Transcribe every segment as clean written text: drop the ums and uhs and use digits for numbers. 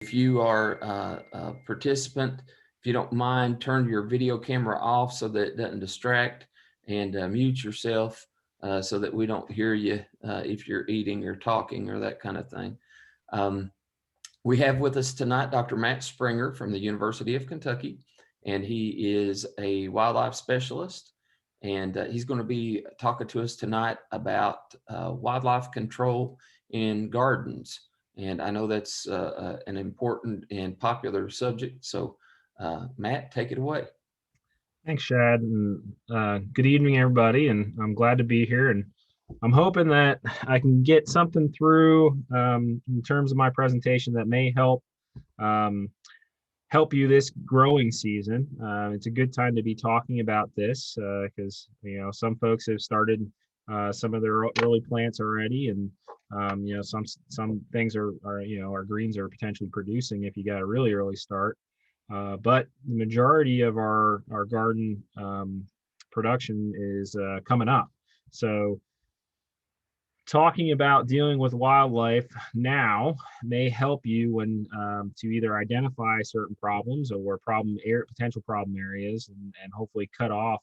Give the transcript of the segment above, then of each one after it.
If you are a participant, if you don't mind, turn your video camera off so that it doesn't distract, and mute yourself so that we don't hear you if you're eating or talking or that kind of thing. Um, we have with us tonight Dr. Matt Springer from the University of Kentucky, and he is a wildlife specialist. And he's going to be talking to us tonight about wildlife control in gardens. And I know that's an important and popular subject. So, Matt, take it away. Thanks, Shad, and good evening, everybody. And I'm glad to be here. And I'm hoping that I can get something through in terms of my presentation that may um, help you this growing season. It's a good time to be talking about this because some folks have started some of their early plants already, and some things are our greens are potentially producing if you got a really early start. But the majority of our garden production is coming up. So talking about dealing with wildlife now may help you when to either identify certain problems or potential problem areas, and hopefully cut off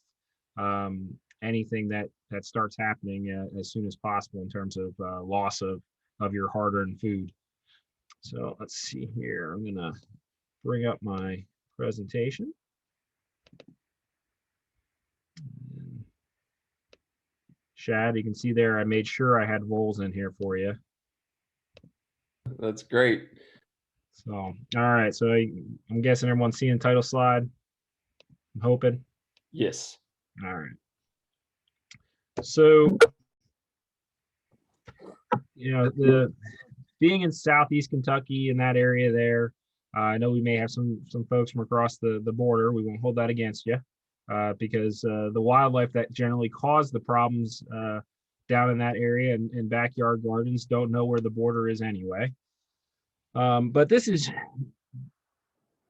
anything that starts happening as soon as possible in terms of loss of your hard-earned food. So let's see here. I'm gonna bring up my presentation. Shad, you can see there, I made sure I had voles in here for you. That's great. So, all right. So I'm guessing everyone's seeing the title slide. I'm hoping. Yes. All right. So, being in Southeast Kentucky in that area there, I know we may have some folks from across the border. We won't hold that against you because the wildlife that generally cause the problems down in that area and backyard gardens don't know where the border is anyway. But this is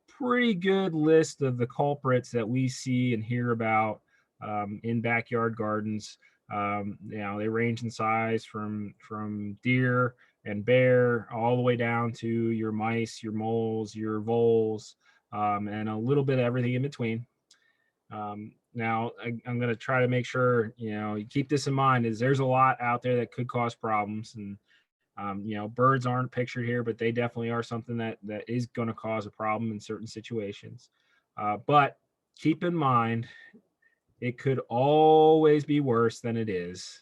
pretty good list of the culprits that we see and hear about in backyard gardens. They range in size from deer and bear all the way down to your mice, your moles, your voles, and a little bit of everything in between. Now, I'm going to try to make sure you keep this in mind. Is there's a lot out there that could cause problems, and birds aren't pictured here, but they definitely are something that is going to cause a problem in certain situations. But keep in mind, it could always be worse than it is.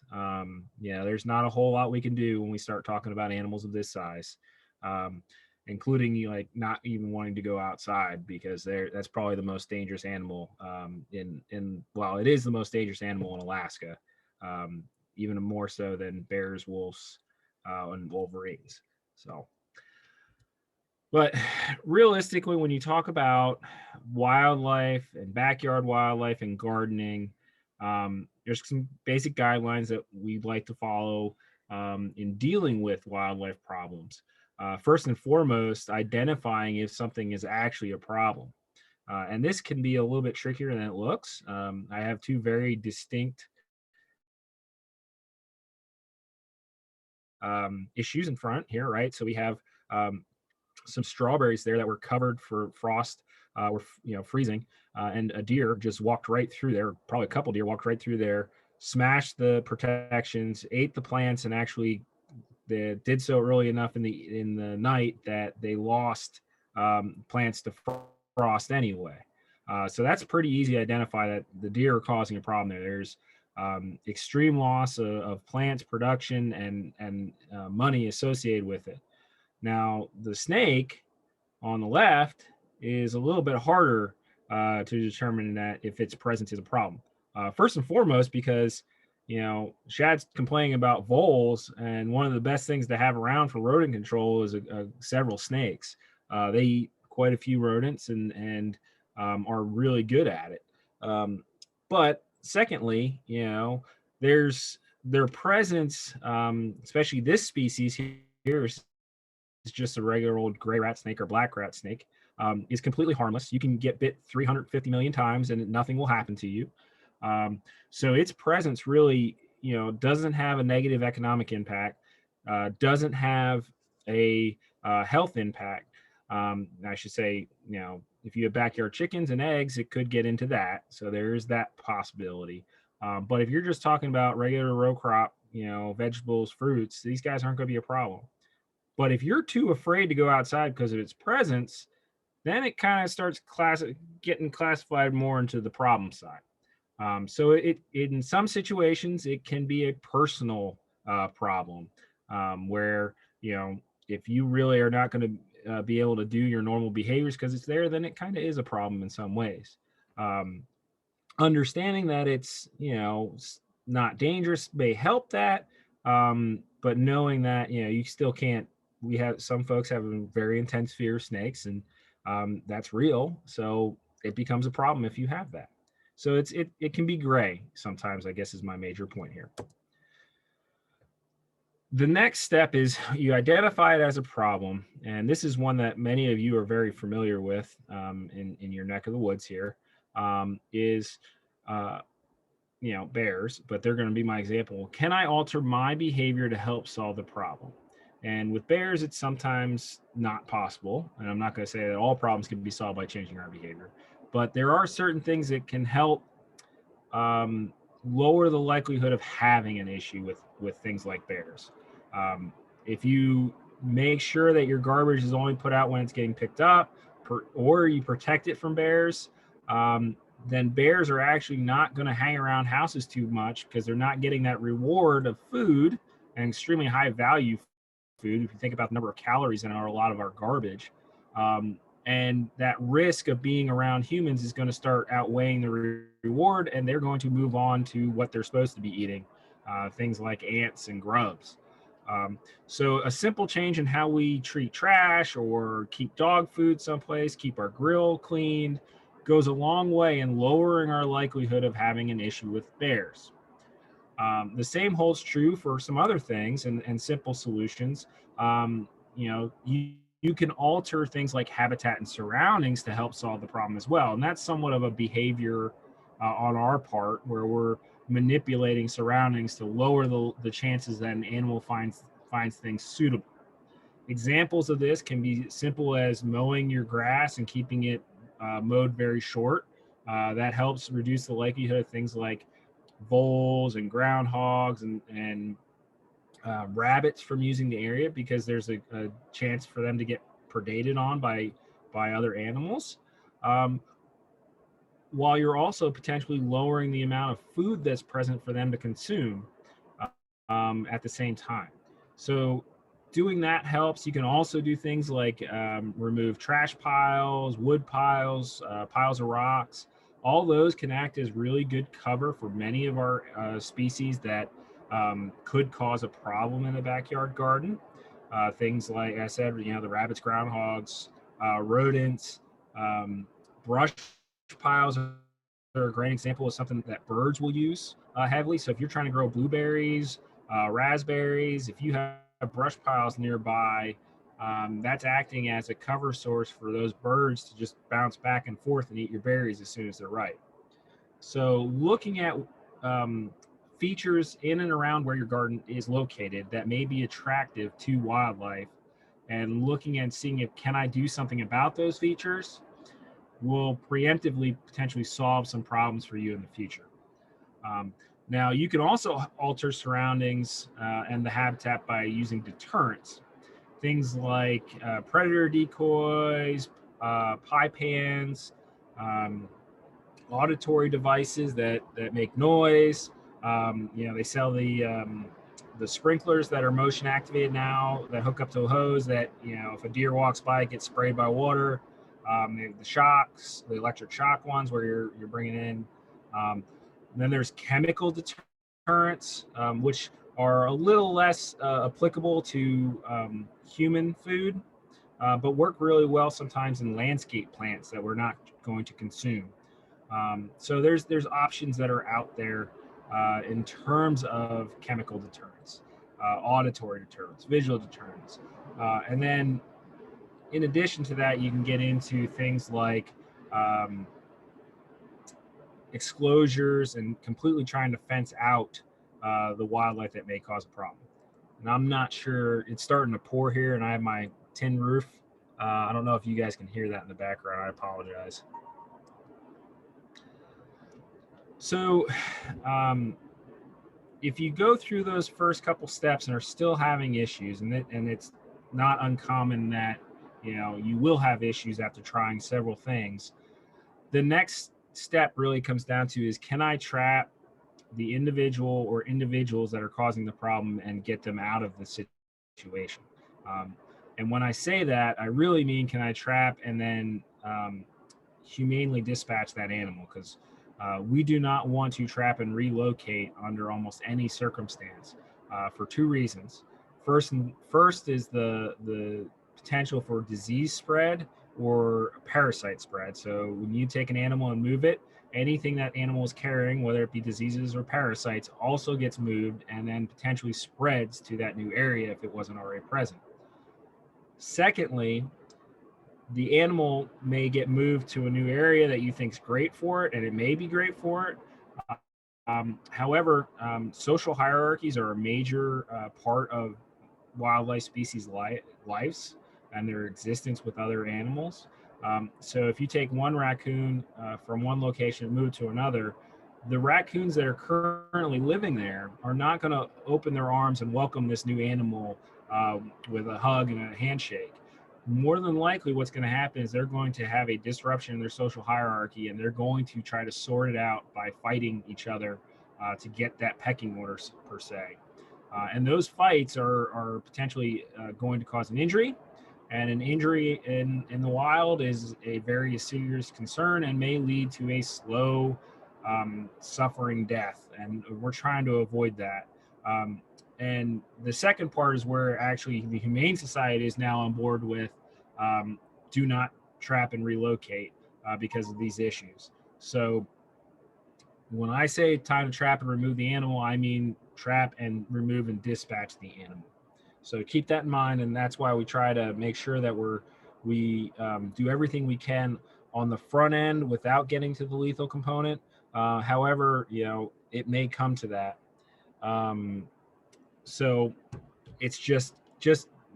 There's not a whole lot we can do when we start talking about animals of this size, including like not even wanting to go outside because that's probably the most dangerous animal it is the most dangerous animal in Alaska, even more so than bears, wolves, and wolverines. So, but realistically, when you talk about wildlife and backyard wildlife and gardening, there's some basic guidelines that we'd like to follow in dealing with wildlife problems. First and foremost, identifying if something is actually a problem. And this can be a little bit trickier than it looks. I have two very distinct issues in front here, right? So we have some strawberries there that were covered for frost, were freezing, and a deer just walked right through there. Probably a couple deer walked right through there, smashed the protections, ate the plants, and actually they did so early enough in the night that they lost plants to frost anyway. So that's pretty easy to identify that the deer are causing a problem there. There's extreme loss of plants production and money associated with it. Now, the snake on the left is a little bit harder to determine that if its presence is a problem. First and foremost, because Shad's complaining about voles, and one of the best things to have around for rodent control is several snakes. They eat quite a few rodents and are really good at it. But secondly, there's their presence, especially this species here is just a regular old gray rat snake or black rat snake, is completely harmless. You can get bit 350 million times and nothing will happen to you. So its presence really, doesn't have a negative economic impact, doesn't have a health impact. I should say, if you have backyard chickens and eggs, it could get into that. So there's that possibility. But if you're just talking about regular row crop, vegetables, fruits, these guys aren't going to be a problem. But if you're too afraid to go outside because of its presence, then it kind of starts getting classified more into the problem side. So in some situations it can be a personal problem, where if you really are not going to be able to do your normal behaviors because it's there, then it kind of is a problem in some ways. Um, Understanding that it's not dangerous may help that, but knowing that you still can't. We have some folks have a very intense fear of snakes, and that's real. So it becomes a problem if you have that. So it can be gray sometimes, I guess, is my major point here. The next step is you identify it as a problem, and this is one that many of you are very familiar with, in your neck of the woods here. Is bears, but they're going to be my example. Can I alter my behavior to help solve the problem? And with bears, it's sometimes not possible. And I'm not going to say that all problems can be solved by changing our behavior, but there are certain things that can help lower the likelihood of having an issue with things like bears. If you make sure that your garbage is only put out when it's getting picked up, or you protect it from bears, then bears are actually not going to hang around houses too much because they're not getting that reward of food, and extremely high value food. If you think about the number of calories in a lot of our garbage, and that risk of being around humans is going to start outweighing the reward, and they're going to move on to what they're supposed to be eating, things like ants and grubs. So a simple change in how we treat trash or keep dog food someplace, keep our grill cleaned, goes a long way in lowering our likelihood of having an issue with bears. The same holds true for some other things and simple solutions. You can alter things like habitat and surroundings to help solve the problem as well. And that's somewhat of a behavior on our part, where we're manipulating surroundings to lower the chances that an animal finds things suitable. Examples of this can be simple as mowing your grass and keeping it mowed very short. That helps reduce the likelihood of things like voles and groundhogs and rabbits from using the area, because there's a chance for them to get predated on by other animals, while you're also potentially lowering the amount of food that's present for them to consume at the same time. So doing that helps. You can also do things like remove trash piles, wood piles, piles of rocks. All those can act as really good cover for many of our species that could cause a problem in the backyard garden. Things like I said, the rabbits, groundhogs, rodents, brush piles are a great example of something that birds will use heavily. So if you're trying to grow blueberries, raspberries, if you have brush piles nearby, that's acting as a cover source for those birds to just bounce back and forth and eat your berries as soon as they're ripe. So looking at features in and around where your garden is located that may be attractive to wildlife, and looking and seeing if can I do something about those features, will preemptively potentially solve some problems for you in the future. Now, you can also alter surroundings and the habitat by using deterrents. Things like predator decoys, pie pans, auditory devices that make noise. They sell the sprinklers that are motion activated now that hook up to a hose that, if a deer walks by, it gets sprayed by water. The shocks, the electric shock ones where you're bringing in. Then there's chemical deterrents, which are a little less applicable to human food, but work really well sometimes in landscape plants that we're not going to consume. So there's options that are out there in terms of chemical deterrents, auditory deterrents, visual deterrents, and then in addition to that, you can get into things like exclosures and completely trying to fence out the wildlife that may cause a problem. And I'm not sure, it's starting to pour here, and I have my tin roof I don't know if you guys can hear that in the background. I apologize. So, if you go through those first couple steps and are still having issues, and it's not uncommon that you will have issues after trying several things, the next step really comes down to is, can I trap the individual or individuals that are causing the problem and get them out of the situation? Um, and when I say that, I really mean, can I trap and then humanely dispatch that animal? Because we do not want to trap and relocate under almost any circumstance for two reasons. First is the potential for disease spread or parasite spread. So when you take an animal and move it, anything that animal is carrying, whether it be diseases or parasites, also gets moved and then potentially spreads to that new area if it wasn't already present. Secondly, the animal may get moved to a new area that you think is great for it, and it may be great for it. However, social hierarchies are a major part of wildlife species lives and their existence with other animals. So if you take one raccoon from one location and move it to another, the raccoons that are currently living there are not going to open their arms and welcome this new animal with a hug and a handshake. More than likely, what's going to happen is they're going to have a disruption in their social hierarchy, and they're going to try to sort it out by fighting each other to get that pecking order, per se. And those fights are potentially going to cause an injury. And an injury in the wild is a very serious concern and may lead to a slow, suffering death. And we're trying to avoid that. And the second part is where actually the Humane Society is now on board with do not trap and relocate because of these issues. So when I say time to trap and remove the animal, I mean trap and remove and dispatch the animal. So keep that in mind, and that's why we try to make sure that we do everything we can on the front end without getting to the lethal component. However, it may come to that. So it's just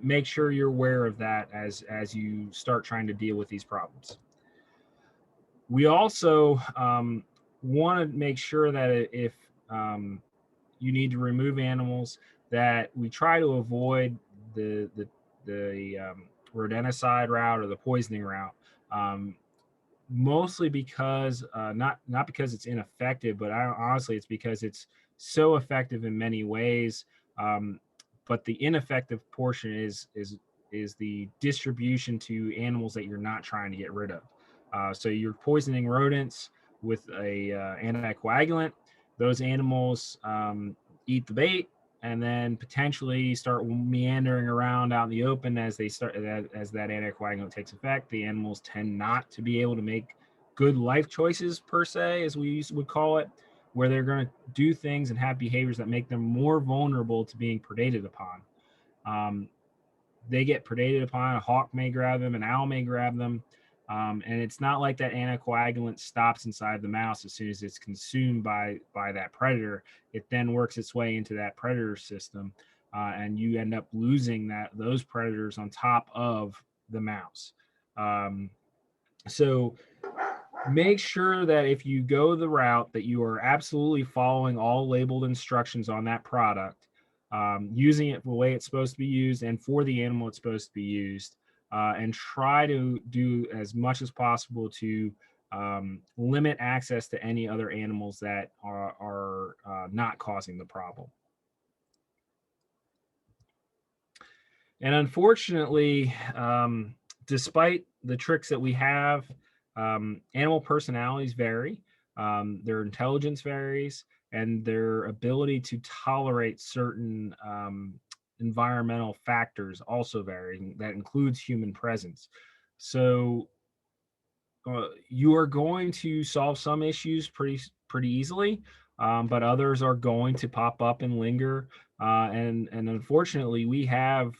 make sure you're aware of that as you start trying to deal with these problems. We also want to make sure that if you need to remove animals, that we try to avoid the rodenticide route or the poisoning route. Mostly because not because it's ineffective, but honestly it's because it's so effective in many ways. But the ineffective portion is the distribution to animals that you're not trying to get rid of. So you're poisoning rodents with a anticoagulant. Those animals eat the bait and then potentially start meandering around out in the open as that anticoagulant takes effect. The animals tend not to be able to make good life choices, per se, as we would call it, where they're going to do things and have behaviors that make them more vulnerable to being predated upon. They get predated upon. A hawk may grab them, an owl may grab them. And it's not like that anticoagulant stops inside the mouse as soon as it's consumed by that predator. It then works its way into that predator system, and you end up losing those predators on top of the mouse. So make sure that if you go the route that you are absolutely following all labeled instructions on that product, using it the way it's supposed to be used and for the animal it's supposed to be used. And try to do as much as possible to limit access to any other animals that are not causing the problem. And unfortunately, despite the tricks that we have, animal personalities vary, their intelligence varies, and their ability to tolerate certain environmental factors also vary. That includes human presence. So you are going to solve some issues pretty easily, but others are going to pop up and linger. And unfortunately, we have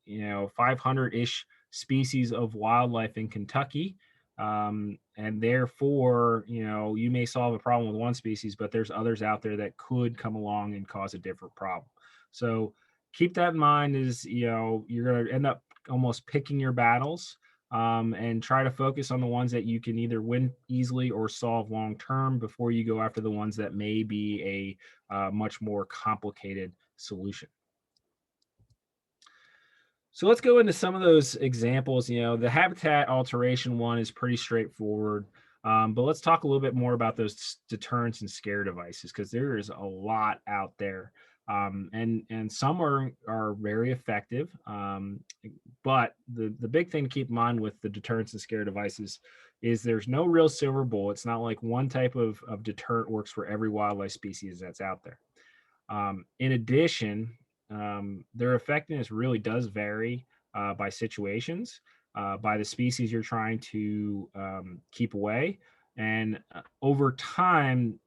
500-ish species of wildlife in Kentucky. And therefore, you may solve a problem with one species, but there's others out there that could come along and cause a different problem. So keep that in mind. You're going to end up almost picking your battles, and try to focus on the ones that you can either win easily or solve long term before you go after the ones that may be a much more complicated solution. So let's go into some of those examples. The habitat alteration one is pretty straightforward. But let's talk a little bit more about those deterrents and scare devices, because there is a lot out there. And some are very effective. But the big thing to keep in mind with the deterrents and scare devices is there's no real silver bullet. It's not like one type of deterrent works for every wildlife species that's out there. In addition, their effectiveness really does vary by situations, by the species you're trying to keep away. And over time,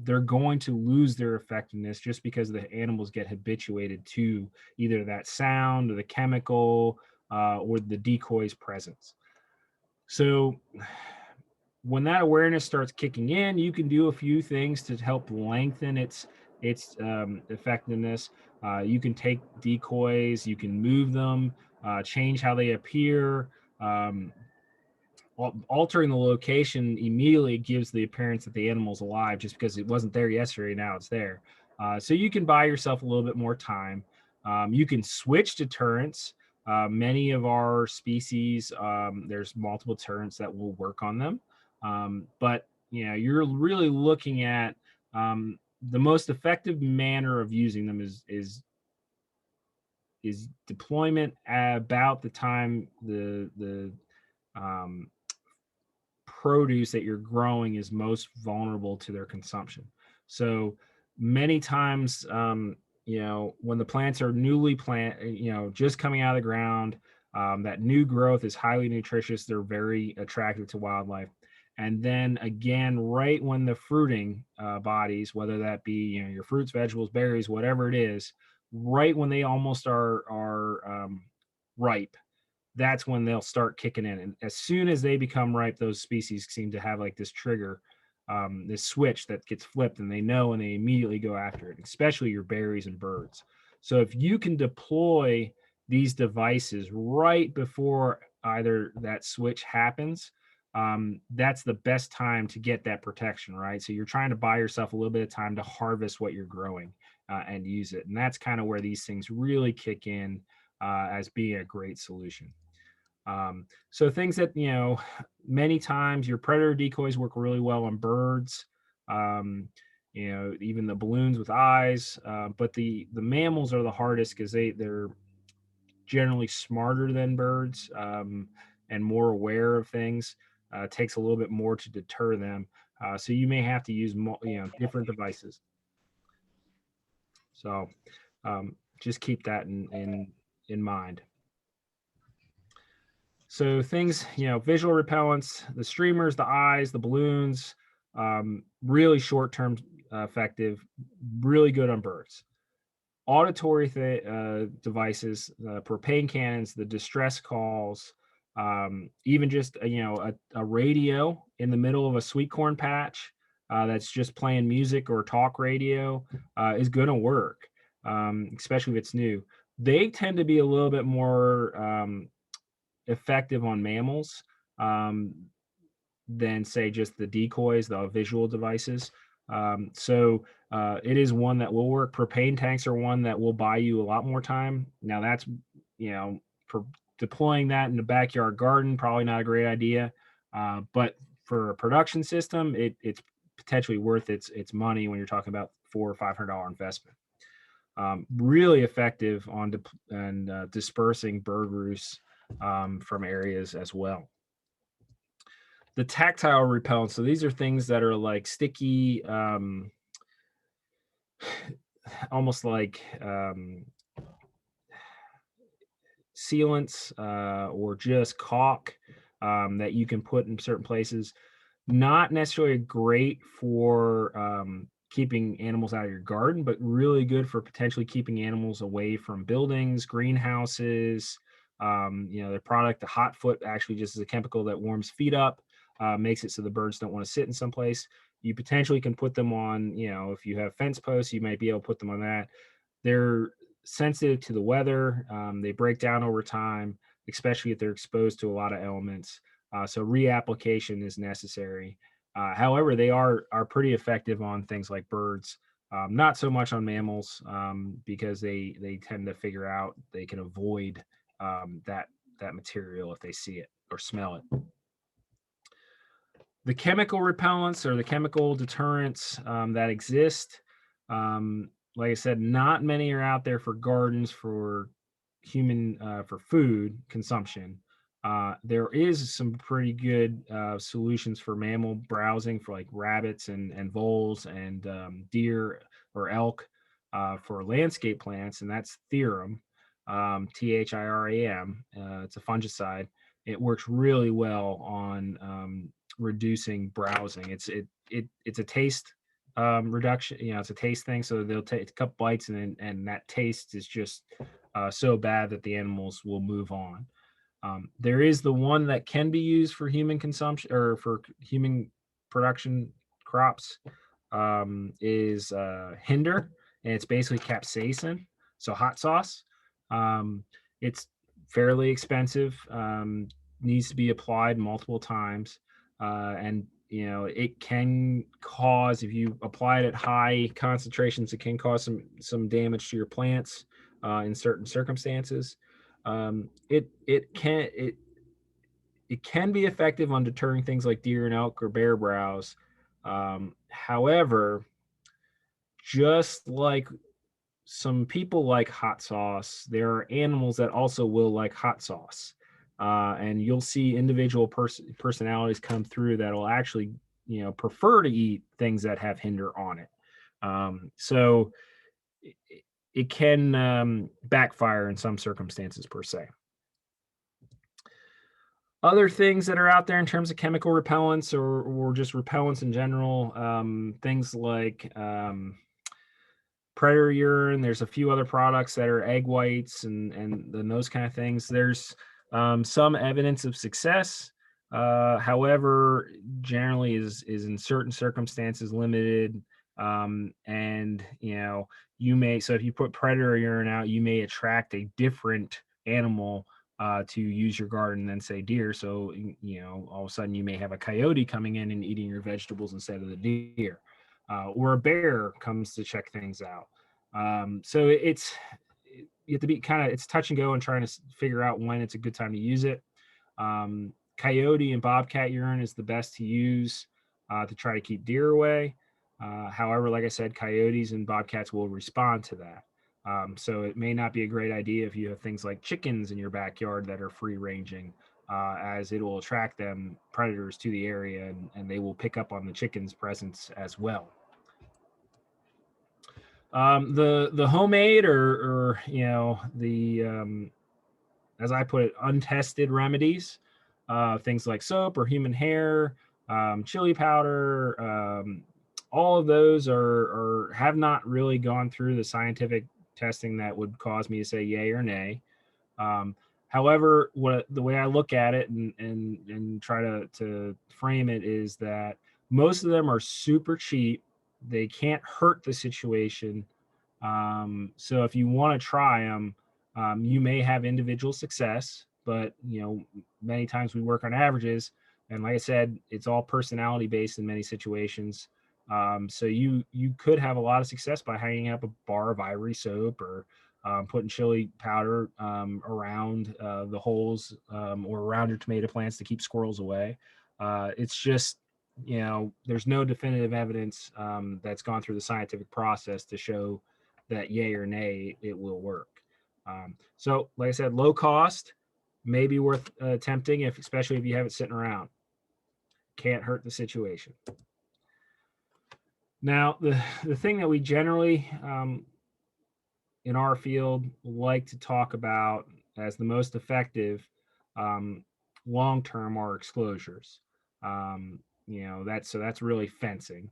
they're going to lose their effectiveness just because the animals get habituated to either that sound or the chemical or the decoy's presence. So when that awareness starts kicking in, you can do a few things to help lengthen its effectiveness. You can take decoys, you can move them, change how they appear. Um, Altering the location immediately gives the appearance that the animal's alive, just because it wasn't there yesterday, now it's there. So you can buy yourself a little bit more time. You can switch deterrents. Many of our species, there's multiple deterrents that will work on them. But you're really looking at the most effective manner of using them is deployment at about the time the um, produce that you're growing is most vulnerable to their consumption. So many times, when the plants are newly just coming out of the ground, that new growth is highly nutritious. They're very attractive to wildlife. And then again, right when the fruiting bodies, whether that be your fruits, vegetables, berries, whatever it is, right when they almost are ripe, that's when they'll start kicking in. And as soon as they become ripe, those species seem to have like this trigger, this switch that gets flipped, and they know and they immediately go after it, especially your berries and birds. So if you can deploy these devices right before either that switch happens, that's the best time to get that protection, right? So you're trying to buy yourself a little bit of time to harvest what you're growing and use it. And that's kind of where these things really kick in as being a great solution. So things that, many times your predator decoys work really well on birds, even the balloons with eyes, but the mammals are the hardest because they're generally smarter than birds, and more aware of things. Takes a little bit more to deter them. So you may have to use different devices. So just keep that in mind. So things, visual repellents, the streamers, the eyes, the balloons, really short-term effective, really good on birds. Auditory devices, propane cannons, the distress calls, even just a radio in the middle of a sweet corn patch that's just playing music or talk radio is going to work, especially if it's new. They tend to be a little bit more effective on mammals um, than say just the decoys, the visual devices. So it is one that will work. Propane tanks are one that will buy you a lot more time. Now that's for deploying that in the backyard garden, probably not a great idea. But for a production system, it's potentially worth its money when you're talking about $400 or $500 investment. Really effective on dispersing bird roosts from areas as well. The tactile repellents. So these are things that are like sticky, almost like sealants or just caulk that you can put in certain places. Not necessarily great for keeping animals out of your garden, but really good for potentially keeping animals away from buildings, greenhouses. Their product, the hot foot, actually just is a chemical that warms feet up, makes it so the birds don't want to sit in some place. You potentially can put them on, if you have fence posts, you might be able to put them on that. They're sensitive to the weather. They break down over time, especially if they're exposed to a lot of elements. So reapplication is necessary. However, they are pretty effective on things like birds. Not so much on mammals, because they tend to figure out they can avoid that material if they see it or smell it. The chemical repellents or the chemical deterrents that exist, like I said, not many are out there for gardens for human for food consumption. There is some pretty good solutions for mammal browsing for like rabbits and voles and deer or elk for landscape plants, and that's Theorem, Thiram. It's a fungicide. It works really well on reducing browsing. It's a taste reduction. You know, it's a taste thing. So they'll take a couple bites, and that taste is just so bad that the animals will move on. There is the one that can be used for human consumption or for human production crops, is Hinder, and it's basically capsaicin, so hot sauce. It's fairly expensive, needs to be applied multiple times, and it can cause, if you apply it at high concentrations, it can cause some damage to your plants in certain circumstances. It can be effective on deterring things like deer and elk or bear browse. However, just like some people like hot sauce, there are animals that also will like hot sauce. And you'll see individual personalities come through that'll actually, prefer to eat things that have hinder on it. So it can backfire in some circumstances per se. Other things that are out there in terms of chemical repellents or just repellents in general, things like predator urine. There's a few other products that are egg whites and those kind of things. There's some evidence of success. However, generally is in certain circumstances limited. And you may, so if you put predator urine out, you may attract a different animal to use your garden than say deer. So all of a sudden you may have a coyote coming in and eating your vegetables instead of the deer, or a bear comes to check things out. So you have to be it's touch and go and trying to figure out when it's a good time to use it. Coyote and bobcat urine is the best to use to try to keep deer away. However, like I said, coyotes and bobcats will respond to that. So it may not be a great idea if you have things like chickens in your backyard that are free ranging, as it will attract them predators to the area, and they will pick up on the chicken's presence as well. The homemade or the as I put it, untested remedies, things like soap or human hair, chili powder, all of those are have not really gone through the scientific testing that would cause me to say yay or nay. However, the way I look at it and try to frame it is that most of them are super cheap. They can't hurt the situation. So if you want to try them, you may have individual success, but many times we work on averages. And like I said, it's all personality based in many situations. So you could have a lot of success by hanging up a bar of ivory soap or putting chili powder around the holes or around your tomato plants to keep squirrels away. It's just, there's no definitive evidence that's gone through the scientific process to show that yay or nay, it will work. So like I said, low cost, may be worth attempting, especially if you have it sitting around. Can't hurt the situation. Now, the thing that we generally in our field like to talk about as the most effective long-term are exclosures. That's really fencing.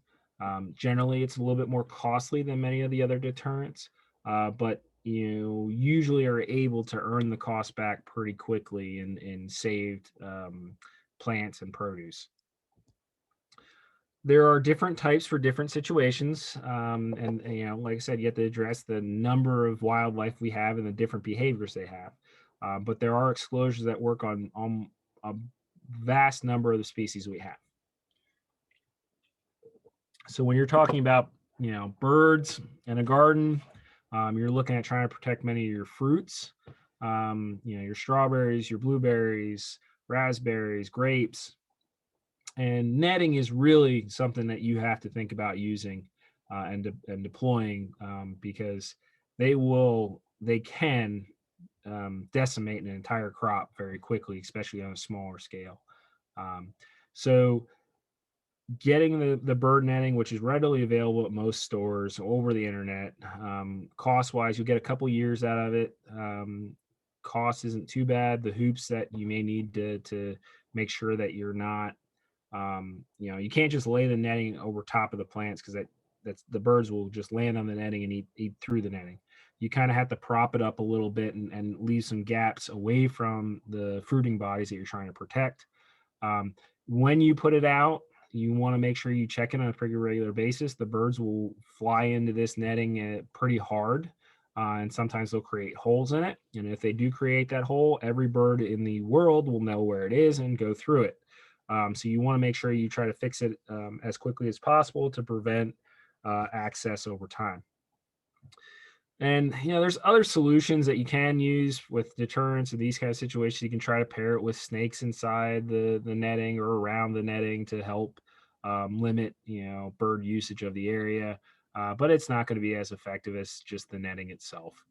Generally, it's a little bit more costly than many of the other deterrents, but you usually are able to earn the cost back pretty quickly in saved plants and produce. There are different types for different situations, and like I said, you have to address the number of wildlife we have and the different behaviors they have. But there are exclosures that work on a vast number of the species we have. So when you're talking about birds in a garden, you're looking at trying to protect many of your fruits, your strawberries, your blueberries, raspberries, grapes, and netting is really something that you have to think about using and deploying, because they can decimate an entire crop very quickly, especially on a smaller scale. So getting the bird netting, which is readily available at most stores over the internet, cost wise, you'll get a couple years out of it. Cost isn't too bad. The hoops that you may need to make sure that you're not, you can't just lay the netting over top of the plants, because that's the birds will just land on the netting and eat through the netting. You kind of have to prop it up a little bit and leave some gaps away from the fruiting bodies that you're trying to protect. Um, when you put it out, you want to make sure you check it on a pretty regular basis. The birds will fly into this netting pretty hard, and sometimes they'll create holes in it. And if they do create that hole, every bird in the world will know where it is and go through it. So you want to make sure you try to fix it as quickly as possible to prevent access over time. And there's other solutions that you can use with deterrents in these kind of situations. You can try to pair it with snakes inside the netting or around the netting to help limit bird usage of the area. But it's not going to be as effective as just the netting itself.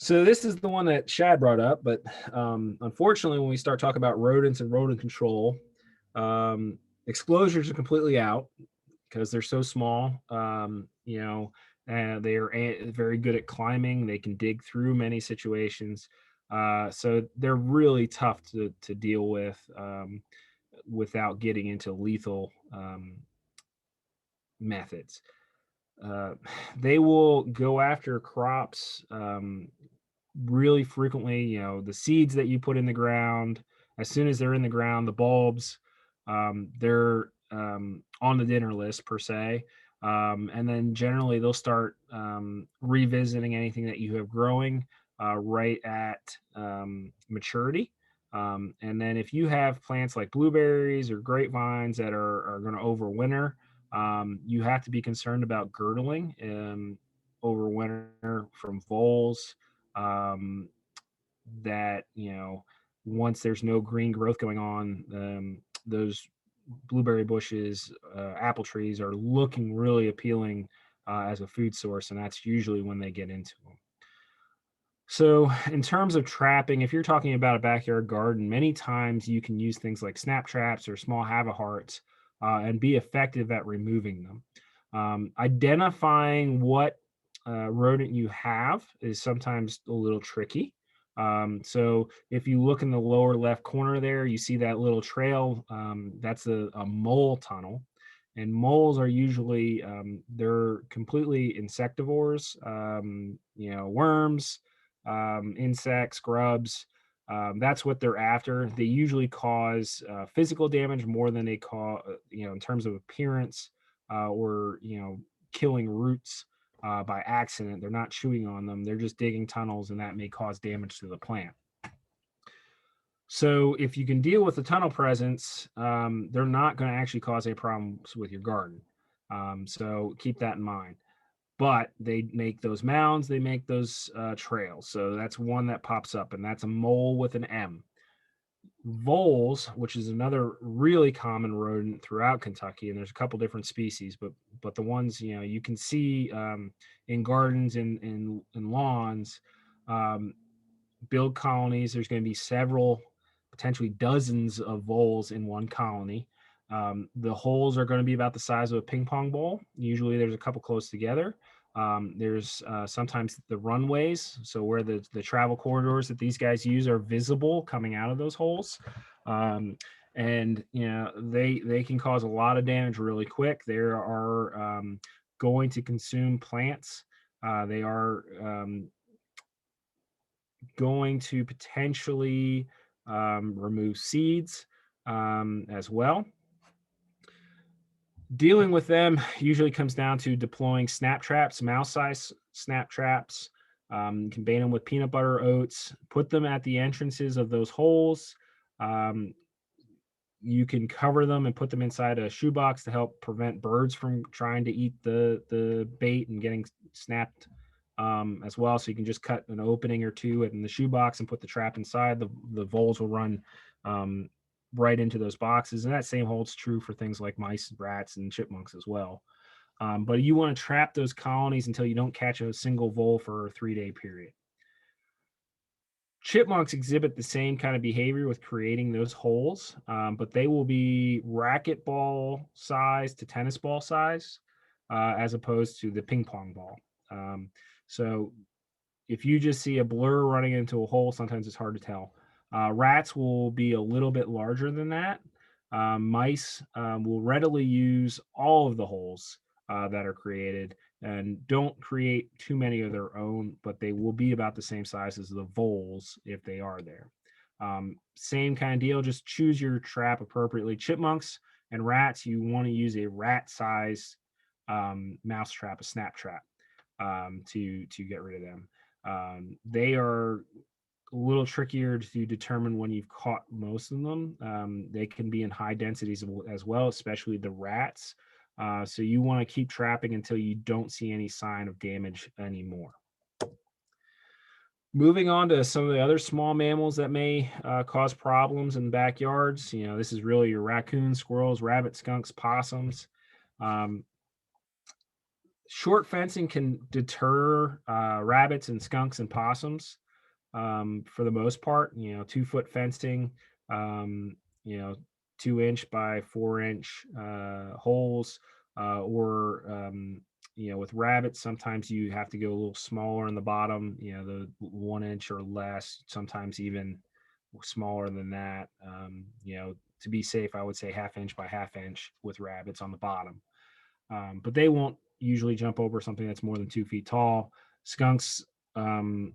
So this is the one that Shad brought up, but unfortunately, when we start talking about rodents and rodent control, exclosures are completely out because they're so small. They are very good at climbing. They can dig through many situations. So they're really tough to deal with without getting into lethal methods. Uh, they will go after crops really frequently. The seeds that you put in the ground, as soon as they're in the ground, the bulbs, they're on the dinner list per se. And then generally they'll start revisiting anything that you have growing right at maturity. And then if you have plants like blueberries or grapevines that are going to overwinter, you have to be concerned about girdling over winter from voles, um, that once there's no green growth going on, those blueberry bushes, apple trees are looking really appealing as a food source, and that's usually when they get into them. So, in terms of trapping, if you're talking about a backyard garden, many times you can use things like snap traps or small have-a-hearts and be effective at removing them. Identifying what rodent you have is sometimes a little tricky. So, if you look in the lower left corner there, you see that little trail. That's a mole tunnel. And moles are usually they're completely insectivores, worms, insects, grubs. That's what they're after. They usually cause physical damage more than they cause, in terms of appearance or, killing roots by accident. They're not chewing on them. They're just digging tunnels, and that may cause damage to the plant. So if you can deal with the tunnel presence, they're not going to actually cause any problems with your garden. So keep that in mind. But they make those mounds, they make those trails. So that's one that pops up, and that's a mole with an M. Voles, which is another really common rodent throughout Kentucky, and there's a couple different species, but the ones you can see in gardens and in lawns, um, build colonies. There's going to be several, potentially dozens of voles in one colony. The holes are going to be about the size of a ping pong ball. Usually there's a couple close together. There's sometimes the runways, so where the travel corridors that these guys use are visible coming out of those holes. And they can cause a lot of damage really quick. They are going to consume plants. They are going to potentially remove seeds as well. Dealing with them usually comes down to deploying snap traps, mouse-sized snap traps. You can bait them with peanut butter oats, put them at the entrances of those holes. Um, you can cover them and put them inside a shoebox to help prevent birds from trying to eat the bait and getting snapped as well. So you can just cut an opening or two in the shoebox and put the trap inside. The voles will run um, right into those boxes, and that same holds true for things like mice, rats, and chipmunks as well. But you want to trap those colonies until you don't catch a single vole for a 3-day period. Chipmunks exhibit the same kind of behavior with creating those holes, but they will be racquetball size to tennis ball size, as opposed to the ping pong ball. Um, so if you just see a blur running into a hole, sometimes it's hard to tell. Rats will be a little bit larger than that. Mice will readily use all of the holes that are created and don't create too many of their own, but they will be about the same size as the voles if they are there. Same kind of deal, just choose your trap appropriately. Chipmunks and rats, you want to use a rat size mouse trap, a snap trap, to get rid of them. They are a little trickier to determine when you've caught most of them. They can be in high densities as well, especially the rats. So you want to keep trapping until you don't see any sign of damage anymore. Moving on to some of the other small mammals that may cause problems in backyards. This is really your raccoons, squirrels, rabbits, skunks, possums. Um, Short fencing can deter rabbits and skunks and possums for the most part. 2-foot fencing, um, you know, 2-inch by 4-inch holes, or with rabbits, sometimes you have to go a little smaller in the bottom, the 1 inch or less, sometimes even smaller than that. To be safe, I would say 1/2 inch by 1/2 inch with rabbits on the bottom. But they won't usually jump over something that's more than 2 feet tall. Skunks um,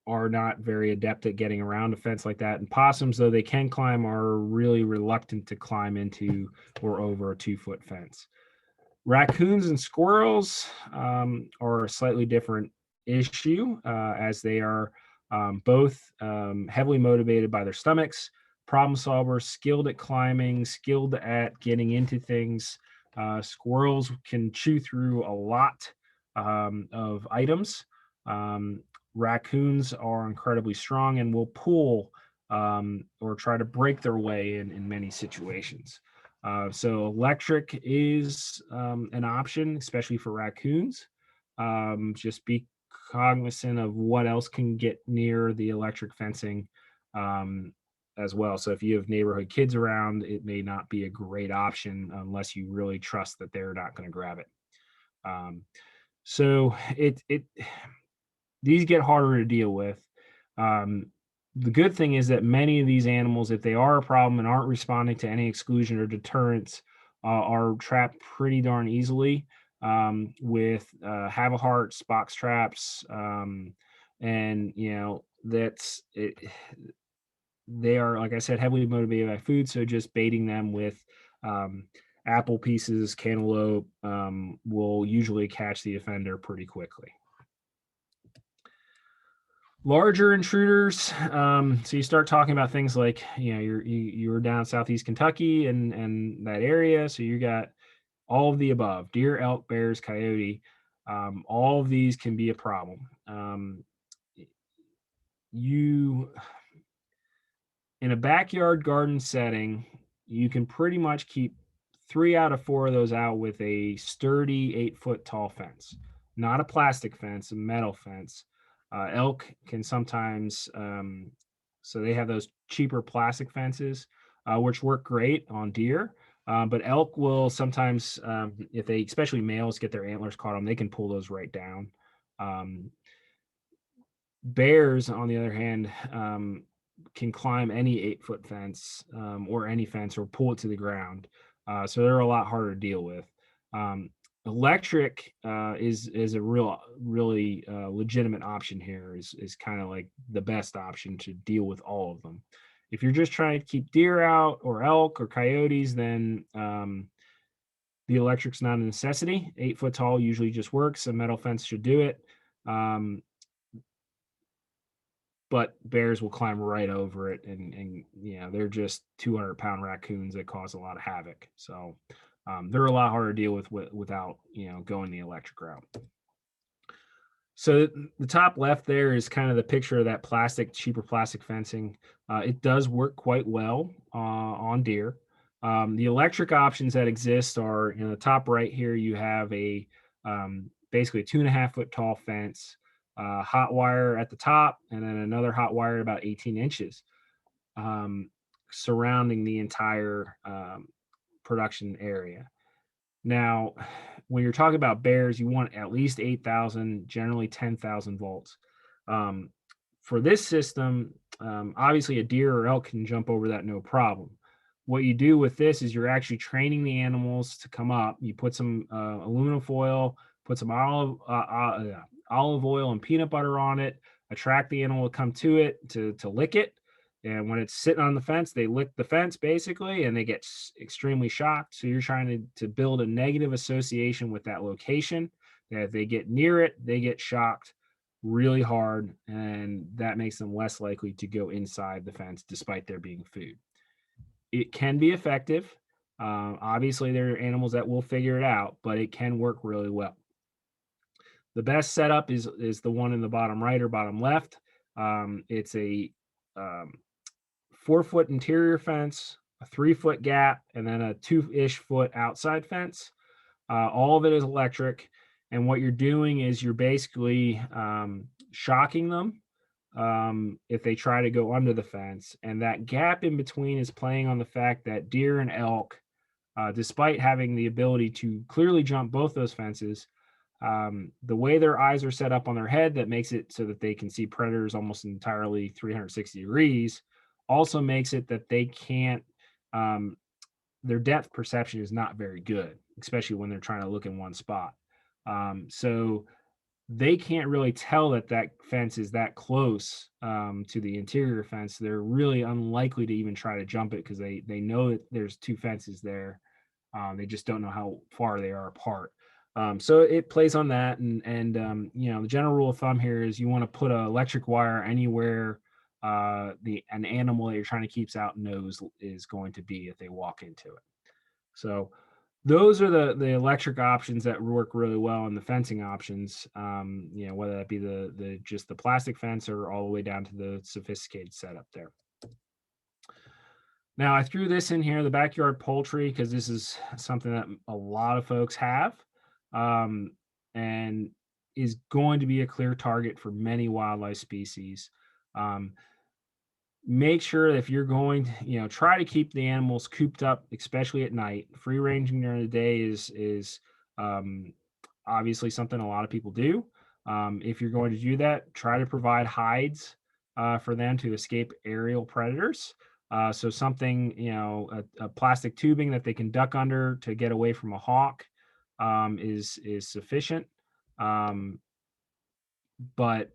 are not very adept at getting around a fence like that. And possums, though they can climb, are really reluctant to climb into or over a 2-foot fence. Raccoons and squirrels are a slightly different issue, as they are both heavily motivated by their stomachs, problem solvers, skilled at climbing, skilled at getting into things. Squirrels can chew through a lot of items. Um, Raccoons are incredibly strong and will pull or try to break their way in many situations. So electric is an option, especially for raccoons. Just be cognizant of what else can get near the electric fencing um, as well. So if you have neighborhood kids around, it may not be a great option unless you really trust that they're not going to grab it. Um, so it these get harder to deal with. Um, the good thing is that many of these animals, if they are a problem and aren't responding to any exclusion or deterrents, are trapped pretty darn easily with have a hearts, box traps, and that's it. They are, like I said, heavily motivated by food, so just baiting them with um, apple pieces, cantaloupe will usually catch the offender pretty quickly. Larger intruders. So you start talking about things like, you're down southeast Kentucky and that area, so you got all of the above: deer, elk, bears, coyote. All of these can be a problem. You In a backyard garden setting, you can pretty much keep 3 out of 4 of those out with a sturdy 8-foot tall fence, not a plastic fence, a metal fence. Elk can sometimes, so they have those cheaper plastic fences, which work great on deer. But elk will sometimes, if they, especially males, get their antlers caught on, they can pull those right down. Um, Bears, on the other hand, can climb any 8-foot fence or any fence or pull it to the ground. So they're a lot harder to deal with. Um, Electric is a really legitimate option here. Is kind of like the best option to deal with all of them. If you're just trying to keep deer out or elk or coyotes, then The electric's not a necessity. 8 foot tall usually just works. A metal fence should do it. Um, but bears will climb right over it, and they're just 200-pound raccoons that cause a lot of havoc. So they're a lot harder to deal with without going the electric route. So the top left there is kind of the picture of that cheaper plastic fencing. It does work quite well on deer. The electric options that exist are in the top right here. You have basically a 2.5 foot tall fence, hot wire at the top, and then another hot wire about 18 inches um, surrounding the entire production area. Now, when you're talking about bears, you want at least 8,000, generally 10,000 volts. Um, for this system, obviously a deer or elk can jump over that no problem. What you do with this is you're actually training the animals to come up. You put some aluminum foil, put some olive oil and peanut butter on it, attract the animal to come to it to lick it. And when it's sitting on the fence, they lick the fence basically, and they get extremely shocked. So you're trying to build a negative association with that location. That if they get near it, they get shocked really hard, and that makes them less likely to go inside the fence despite there being food. It can be effective. Obviously, there are animals that will figure it out, but it can work really well. The best setup is the one in the bottom right or bottom left. It's a um, 4 foot interior fence, a 3 foot gap, and then a 2-ish foot outside fence. All of it is electric. And what you're doing is you're basically shocking them if they try to go under the fence. And that gap in between is playing on the fact that deer and elk, despite having the ability to clearly jump both those fences, the way their eyes are set up on their head that makes it so that they can see predators almost entirely 360 degrees also makes it that they can't um, their depth perception is not very good, especially when they're trying to look in one spot. So they can't really tell that that fence is that close to the interior fence. They're really unlikely to even try to jump it because they know that there's two fences there. They just don't know how far they are apart. So it plays on that, and the general rule of thumb here is you want to put an electric wire anywhere an animal that you're trying to keep out knows is going to be if they walk into it. So those are the electric options that work really well, and the fencing options. Whether that be the just the plastic fence or all the way down to the sophisticated setup there. Now, I threw this in here, the backyard poultry, because this is something that a lot of folks have, um, and is going to be a clear target for many wildlife species. Um, Make sure that if you're going to, try to keep the animals cooped up, especially at night. Free ranging during the day is um, obviously something a lot of people do. If you're going to do that, try to provide hides for them to escape aerial predators. So something, a plastic tubing that they can duck under to get away from a hawk is sufficient. Um, but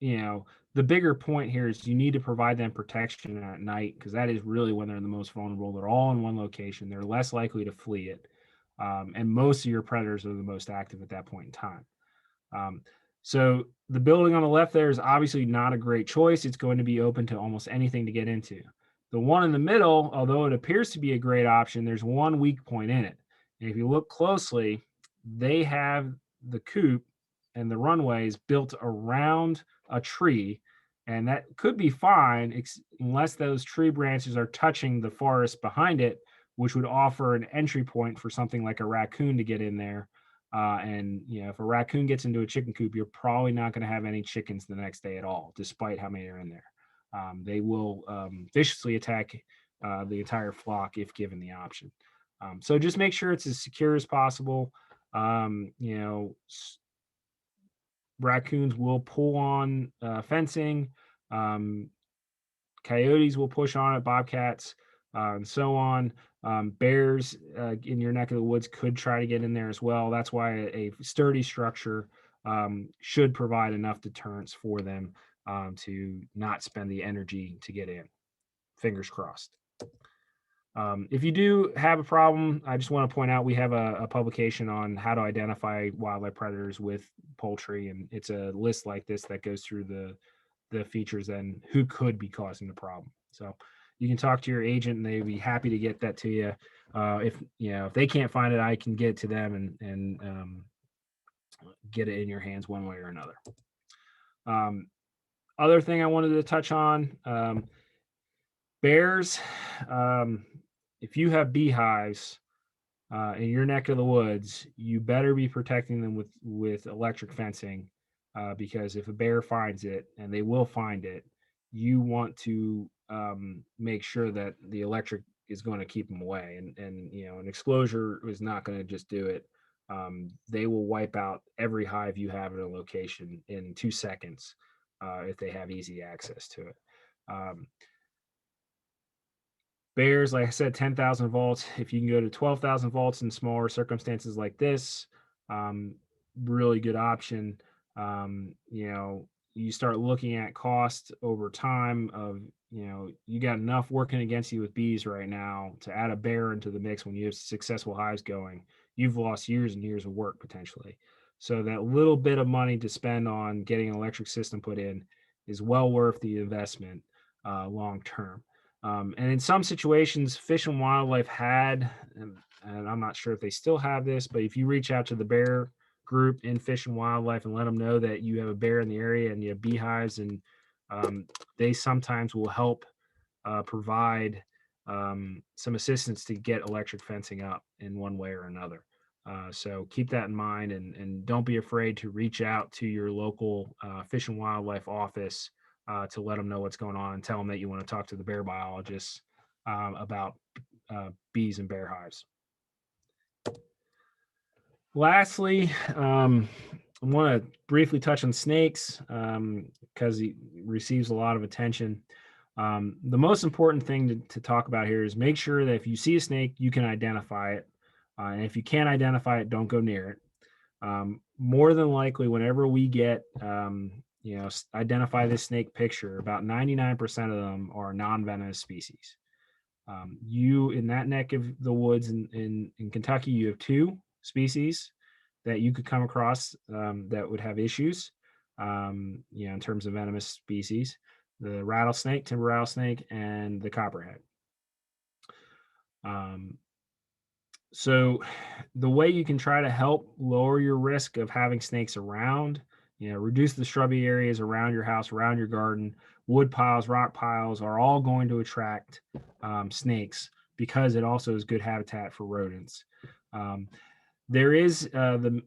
you know, the bigger point here is you need to provide them protection at night because that is really when they're the most vulnerable. They're all in one location. They're less likely to flee it. And most of your predators are the most active at that point in time. Um, so the building on the left there is obviously not a great choice. It's going to be open to almost anything to get into. The one in the middle, although it appears to be a great option, there's one weak point in it. And if you look closely, they have the coop and the runways built around a tree, and that could be fine unless those tree branches are touching the forest behind it, which would offer an entry point for something like a raccoon to get in there. And if a raccoon gets into a chicken coop, you're probably not going to have any chickens the next day at all, despite how many are in there. They will viciously attack the entire flock if given the option. So just make sure it's as secure as possible. Um, you know, Raccoons will pull on fencing. Um, Coyotes will push on it. Bobcats, and so on. Bears in your neck of the woods could try to get in there as well. That's why a sturdy structure should provide enough deterrence for them to not spend the energy to get in. Fingers crossed. If you do have a problem, I just want to point out we have a publication on how to identify wildlife predators with poultry, and it's a list like this that goes through the features and who could be causing the problem. So you can talk to your agent, and they'd be happy to get that to you. If if they can't find it, I can get it to them and get it in your hands one way or another. Um, Other thing I wanted to touch on, bears. Um, if you have beehives in your neck of the woods, you better be protecting them with electric fencing, because if a bear finds it, and they will find it, you want to make sure that the electric is going to keep them away. And an exclosure is not going to just do it. They will wipe out every hive you have in a location in 2 seconds if they have easy access to it. Um, Bears, like I said, 10,000 volts. If you can go to 12,000 volts in smaller circumstances like this, um, really good option. You start looking at cost over time of, you got enough working against you with bees right now to add a bear into the mix when you have successful hives going. You've lost years and years of work potentially. So that little bit of money to spend on getting an electric system put in is well worth the investment long term. And in some situations, Fish and Wildlife had, and I'm not sure if they still have this, but if you reach out to the bear group in Fish and Wildlife and let them know that you have a bear in the area and you have beehives, and um, they sometimes will help provide some assistance to get electric fencing up in one way or another. So keep that in mind, and don't be afraid to reach out to your local Fish and Wildlife office to let them know what's going on, and tell them that you want to talk to the bear biologists about bees and bear hives. Lastly, I want to briefly touch on snakes because he receives a lot of attention. The most important thing to talk about here is make sure that if you see a snake, you can identify it. And if you can't identify it, don't go near it. More than likely, whenever we get, identify this snake picture, about 99% of them are non-venomous species. You in that neck of the woods in Kentucky, you have two species that you could come across that would have issues, in terms of venomous species: the rattlesnake, timber rattlesnake, and the copperhead. Um, so the way you can try to help lower your risk of having snakes around, reduce the shrubby areas around your house, around your garden. Wood piles, rock piles are all going to attract snakes, because it also is good habitat for rodents. Um, there is the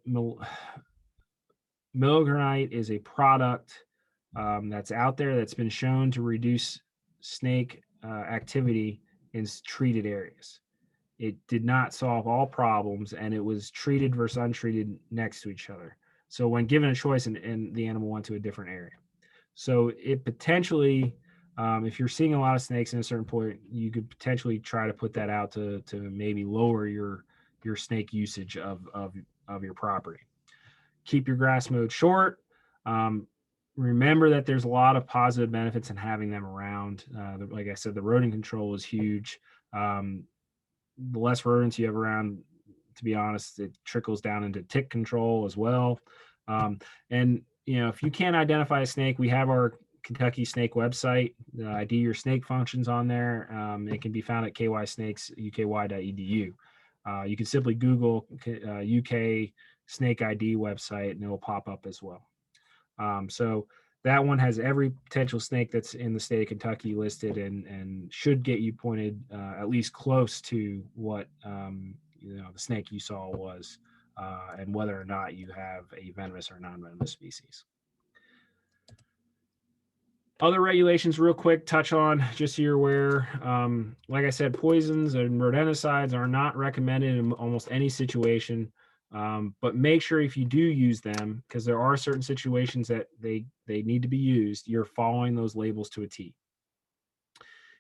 milligranite is a product that's out there that's been shown to reduce snake activity in treated areas. It did not solve all problems, and it was treated versus untreated next to each other. So when given a choice, and the animal went to a different area. So it potentially, if you're seeing a lot of snakes in a certain point, you could potentially try to put that out to maybe lower your snake usage of your property. Keep your grass mowed short. Um, Remember that there's a lot of positive benefits in having them around. Like I said, the rodent control is huge. Um, the less rodents you have around, to be honest, it trickles down into tick control as well. Um, and if you can't identify a snake, we have our Kentucky Snake website. The ID your snake functions on there. It can be found at kysnakes.uky.edu. You can simply Google UK Snake ID website, and it will pop up as well. So that one has every potential snake that's in the state of Kentucky listed, and should get you pointed at least close to what the snake you saw was, and whether or not you have a venomous or non-venomous species. Other regulations, real quick, touch on just so you're aware. Like I said, poisons and rodenticides are not recommended in almost any situation. But make sure if you do use them, because there are certain situations that they need to be used, you're following those labels to a T.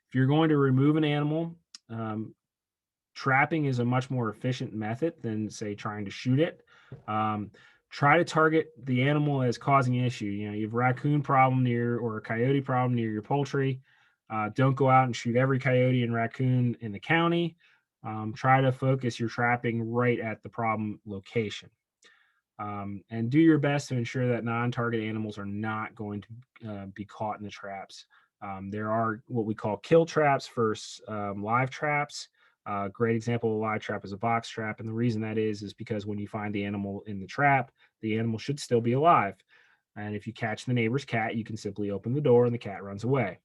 If you're going to remove an animal, trapping is a much more efficient method than, say, trying to shoot it. Try to target the animal as causing an issue. You have a raccoon problem near, or a coyote problem near your poultry. Don't go out and shoot every coyote and raccoon in the county. Try to focus your trapping right at the problem location. And do your best to ensure that non-target animals are not going to be caught in the traps. There are what we call kill traps versus live traps. Great example of a live trap is a box trap. And the reason that is because when you find the animal in the trap, the animal should still be alive. And if you catch the neighbor's cat, you can simply open the door and the cat runs away.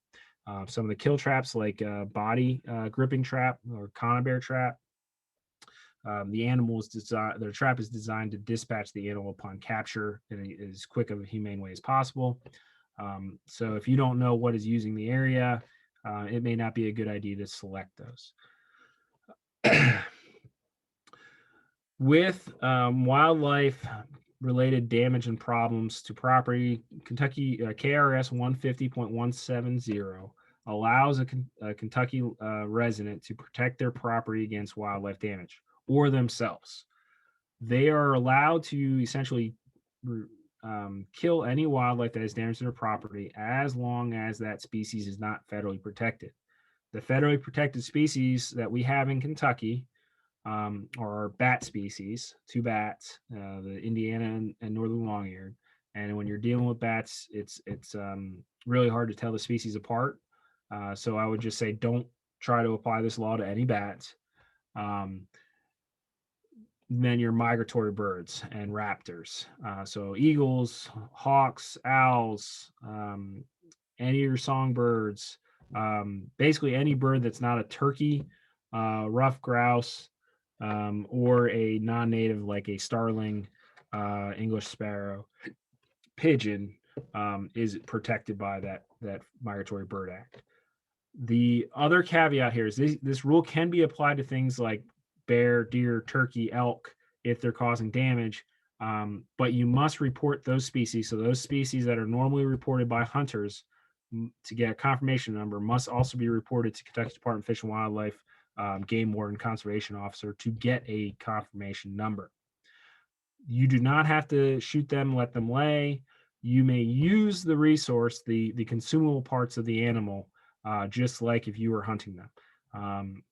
Some of the kill traps, like body gripping trap or conibear trap, the animal is designed, the trap is designed to dispatch the animal upon capture in as quick of a humane way as possible. So if you don't know what is using the area, it may not be a good idea to select those. With wildlife related damage and problems to property, Kentucky KRS 150.170 allows a Kentucky resident to protect their property against wildlife damage or themselves. They are allowed to essentially kill any wildlife that has damaged their property as long as that species is not federally protected. The federally protected species that we have in Kentucky or bat species, two bats, the Indiana and northern long-eared. And when you're dealing with bats, it's really hard to tell the species apart. So I would just say don't try to apply this law to any bats. Then your migratory birds and raptors. So eagles, hawks, owls, any of your songbirds, basically any bird that's not a turkey, ruffed grouse, or a non-native like a starling, English sparrow, pigeon, is protected by that Migratory Bird Act. The other caveat here is this rule can be applied to things like bear, deer, turkey, elk if they're causing damage, but you must report those species. So those species that are normally reported by hunters to get a confirmation number must also be reported to Kentucky Department of Fish and Wildlife, Game Warden, Conservation Officer to get a confirmation number. You do not have to shoot them, let them lay. You may use the resource, the consumable parts of the animal, just like if you were hunting them.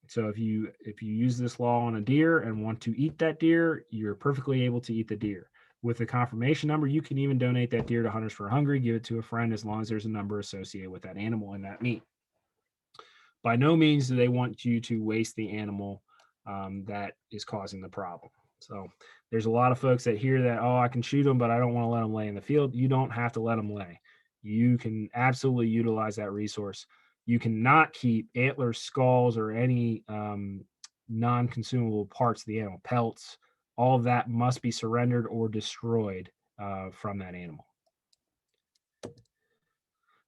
So if you use this law on a deer and want to eat that deer, you're perfectly able to eat the deer. With the confirmation number, you can even donate that deer to Hunters for Hungry, give it to a friend as long as there's a number associated with that animal and that meat. By no means do they want you to waste the animal that is causing the problem. So there's a lot of folks that hear that, oh, I can shoot them, but I don't want to let them lay in the field. You don't have to let them lay. You can absolutely utilize that resource. You cannot keep antlers, skulls, or any non-consumable parts of the animal, pelts. All of that must be surrendered or destroyed from that animal.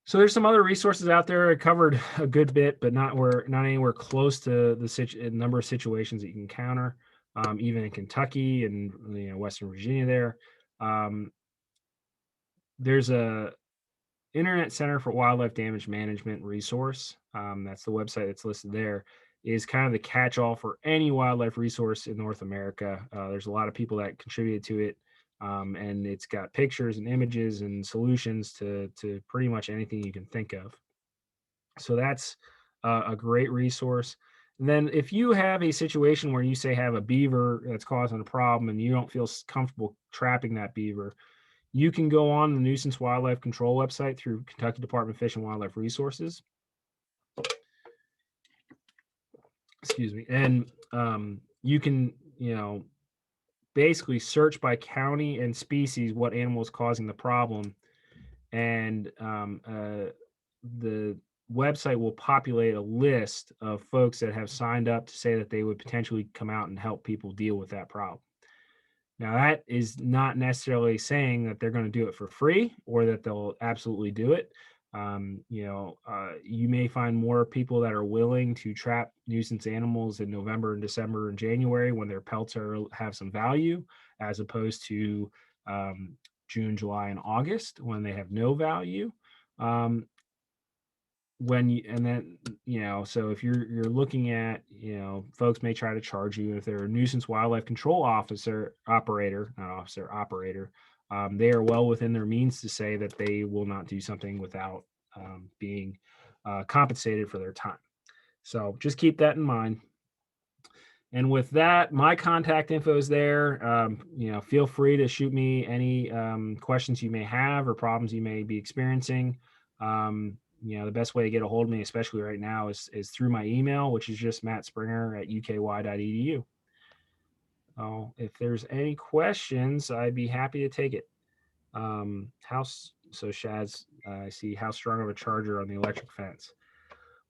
So there's some other resources out there. I covered a good bit, but not anywhere close to the number of situations that you can encounter, even in Kentucky and Western Virginia. There's a Internet Center for Wildlife Damage Management resource. That's the website that's listed there. Is kind of the catch-all for any wildlife resource in North America. There's a lot of people that contributed to it. And it's got pictures and images and solutions to pretty much anything you can think of. So that's a great resource. And then if you have a situation where you say have a beaver that's causing a problem and you don't feel comfortable trapping that beaver, you can go on the Nuisance Wildlife Control website through Kentucky Department of Fish and Wildlife Resources. Excuse me. And you can, basically search by county and species what animal is causing the problem, and the website will populate a list of folks that have signed up to say that they would potentially come out and help people deal with that problem. Now, that is not necessarily saying that they're going to do it for free or that they'll absolutely do it. You may find more people that are willing to trap nuisance animals in November and December and January when their pelts have some value, as opposed to June, July, and August when they have no value. So if you're looking at, folks may try to charge you if they're a nuisance wildlife control operator, they are well within their means to say that they will not do something without being compensated for their time. So just keep that in mind. And with that, my contact info is there. Feel free to shoot me any questions you may have or problems you may be experiencing. The best way to get a hold of me, especially right now, is through my email, which is just mattspringer@uky.edu. If there's any questions, I'd be happy to take it. Shad's, I see, how strong of a charger on the electric fence?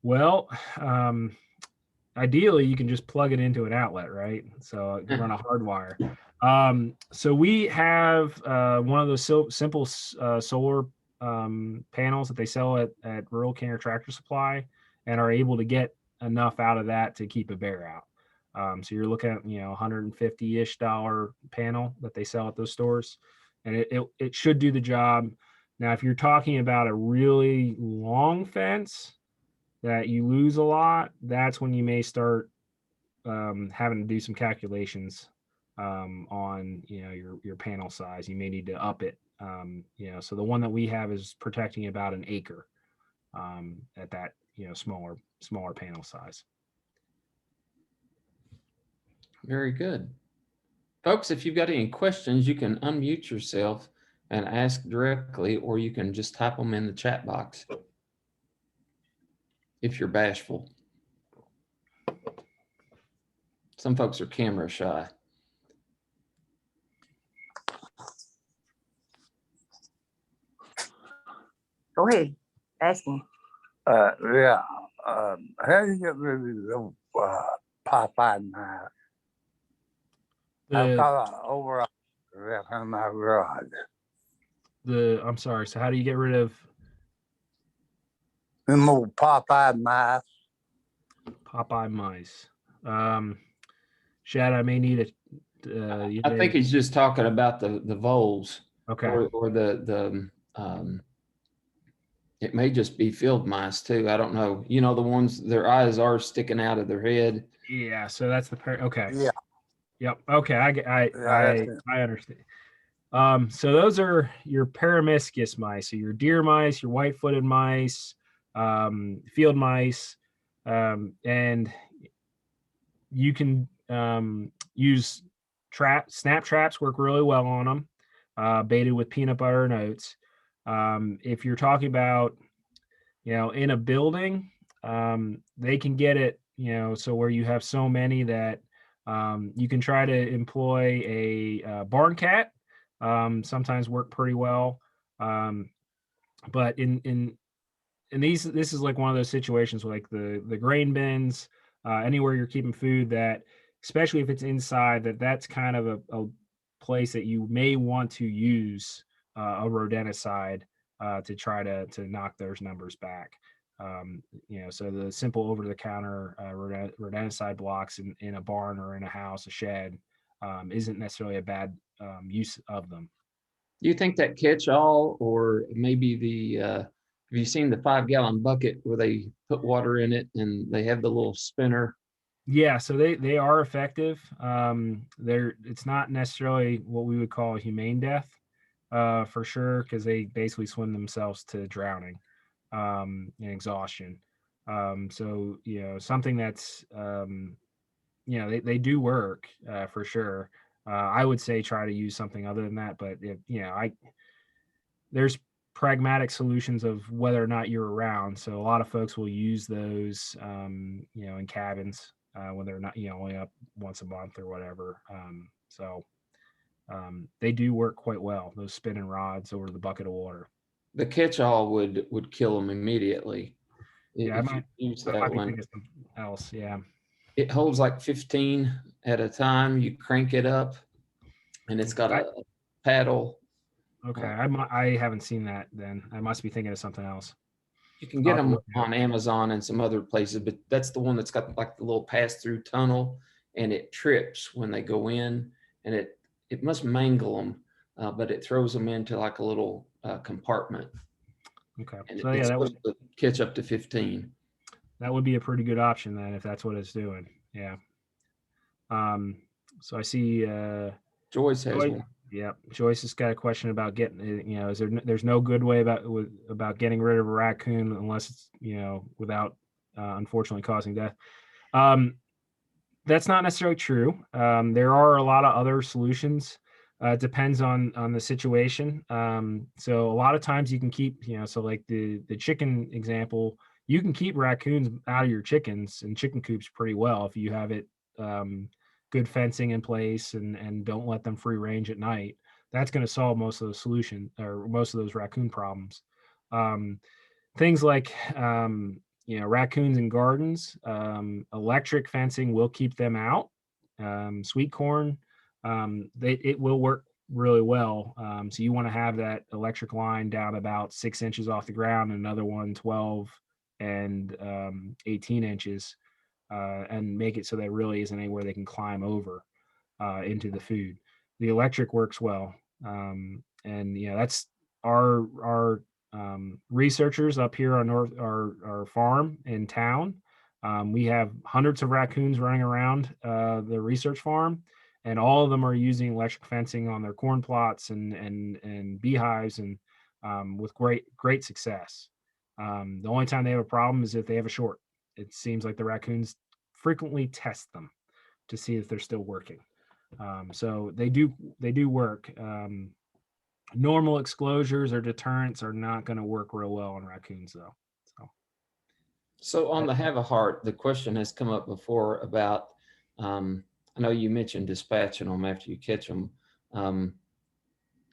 Well, ideally you can just plug it into an outlet, right? So you can run a hard wire. So we have one of those simple solar panels that they sell at Rural Canner Tractor Supply, and are able to get enough out of that to keep a bear out. So you're looking at $150-ish panel that they sell at those stores, and it should do the job. Now, if you're talking about a really long fence that you lose a lot, that's when you may start having to do some calculations on your panel size. You may need to up it. So the one that we have is protecting about an acre at that smaller panel size. Very good. Folks, if you've got any questions, you can unmute yourself and ask directly, or you can just type them in the chat box if you're bashful. Some folks are camera shy. Go ahead, ask him. How do you get rid of Popeye knife? I've got an overall rip in my garage. I'm sorry. So how do you get rid of Them old Popeye knives. Popeye mice? Shad, I may need I think he's just talking about the voles. Okay. Or the it may just be field mice too. I don't know. The ones their eyes are sticking out of their head. Yeah. So that's the okay. Yeah. Yep. Okay. I understand. So those are your parameskius mice. So your deer mice, your white-footed mice, field mice, and you can use snap traps. Work really well on them, baited with peanut butter and oats. If you're talking about, in a building, they can get it, so where you have so many that you can try to employ a barn cat. Sometimes work pretty well. But in this is like one of those situations where, like the grain bins, anywhere you're keeping food, that especially if it's inside, that's kind of a place that you may want to use a rodenticide to try to knock those numbers back. So the simple over-the-counter rodenticide blocks in a barn or in a house, a shed, isn't necessarily a bad use of them. Do you think that catch-all, or maybe have you seen the 5-gallon bucket where they put water in it and they have the little spinner? Yeah, so they are effective. It's not necessarily what we would call a humane death, for sure, because they basically swim themselves to drowning and exhaustion. So something that's they do work for sure. I would say try to use something other than that, but there's pragmatic solutions of whether or not you're around. So a lot of folks will use those, in cabins when they're not, only up once a month or whatever. They do work quite well, those spinning rods over the bucket of water. The catch-all would kill them immediately. Yeah, if you use that one. Something else, yeah. It holds like 15 at a time. You crank it up, and it's got a paddle. Okay, I haven't seen that. Then I must be thinking of something else. You can get them on Amazon and some other places, but that's the one that's got like the little pass-through tunnel, and it trips when they go in, and it must mangle them, but it throws them into like a little compartment. Okay, and so it's that supposed to catch up to 15. That would be a pretty good option then, if that's what it's doing. Yeah. So I see Joyce has one. Yeah, Joyce has got a question about getting, there's no good way about getting rid of a raccoon unless it's, without unfortunately causing death. That's not necessarily true. There are a lot of other solutions. It depends on the situation. So a lot of times you can keep, so like the chicken example, you can keep raccoons out of your chickens and chicken coops pretty well if you have it good fencing in place and don't let them free range at night. That's going to solve most of the solution or most of those raccoon problems. Things like raccoons in gardens, electric fencing will keep them out. Sweet corn, it will work really well. So you want to have that electric line down about 6 inches off the ground, and another one 12 and 18 inches, and make it so that really isn't anywhere they can climb over into the food. The electric works well, and that's our researchers up here on our farm in town. We have hundreds of raccoons running around the research farm, and all of them are using electric fencing on their corn plots and beehives, and with great success. The only time they have a problem is if they have a short. It seems like the raccoons frequently test them to see if they're still working. So they do work. Normal exclosures or deterrents are not going to work real well on raccoons, though. So on the have a heart, the question has come up before about, I know you mentioned dispatching them after you catch them.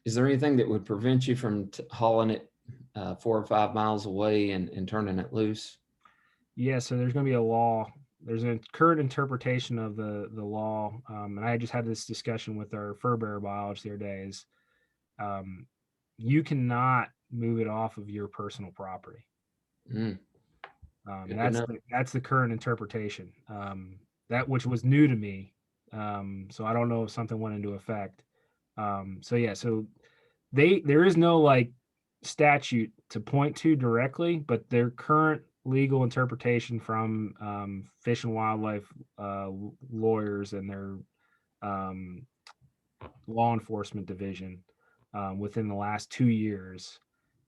Is there anything that would prevent you from hauling it 4 or 5 miles away and turning it loose? Yeah, so there's going to be a law. There's a current interpretation of the law, and I just had this discussion with our fur bearer biologist the other day. Is you cannot move it off of your personal property. That's the current interpretation. That which was new to me. So I don't know if something went into effect. So there is no like statute to point to directly, but their current legal interpretation from Fish and Wildlife lawyers and their law enforcement division within the last 2 years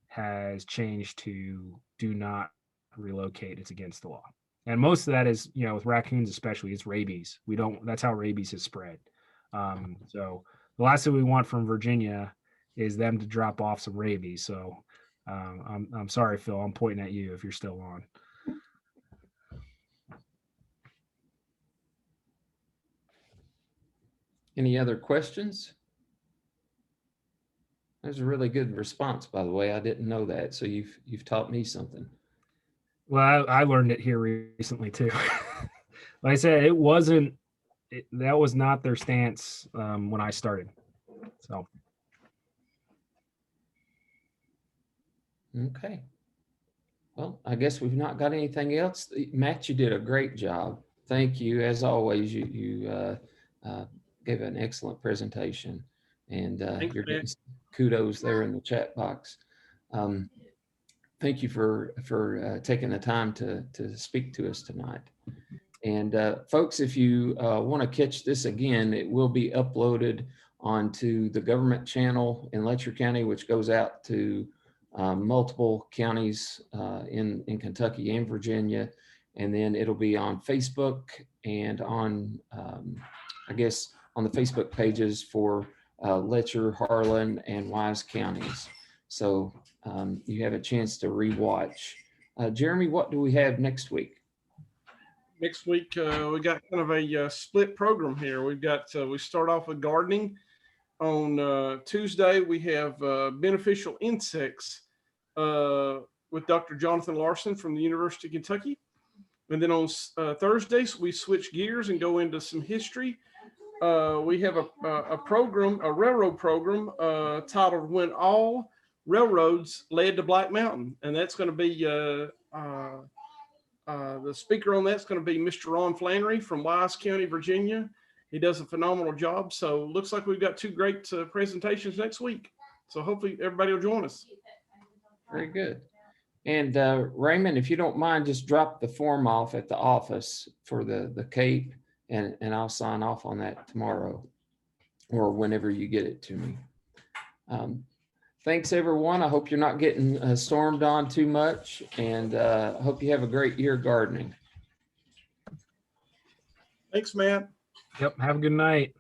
has changed to do not relocate. It's against the law. And most of that is, with raccoons especially, it's rabies. That's how rabies is spread. So the last thing we want from Virginia is them to drop off some rabies. So I'm sorry, Phil, I'm pointing at you if you're still on. Any other questions? That's a really good response, by the way. I didn't know that. So you've taught me something. Well, I learned it here recently too. Like I said, that was not their stance when I started. So. Okay. Well, I guess we've not got anything else. Matt, you did a great job. Thank you. As always, you gave an excellent presentation, and you're getting kudos there in the chat box. Thank you for taking the time to speak to us tonight. And folks, if you want to catch this again, it will be uploaded onto the government channel in Letcher County, which goes out to multiple counties in Kentucky and Virginia. And then it'll be on Facebook and on, I guess, on the Facebook pages for Letcher, Harlan, and Wise counties. So you have a chance to rewatch. Jeremy, what do we have next week? Next week, we got kind of a split program here. We start off with gardening. On Tuesday, we have beneficial insects with Dr. Jonathan Larson from the University of Kentucky. And then on Thursdays, we switch gears and go into some history. We have a railroad program titled When All Railroads Led to Black Mountain. And that's going to be the speaker on that's going to be Mr. Ron Flannery from Wise County, Virginia. He does a phenomenal job. So looks like we've got 2 great presentations next week. So hopefully everybody will join us. Very good. And Raymond, if you don't mind, just drop the form off at the office for the CAPE, and I'll sign off on that tomorrow. or whenever you get it to me. Thanks, everyone. I hope you're not getting stormed on too much, and I hope you have a great year gardening. Thanks, Matt. Yep. Have a good night.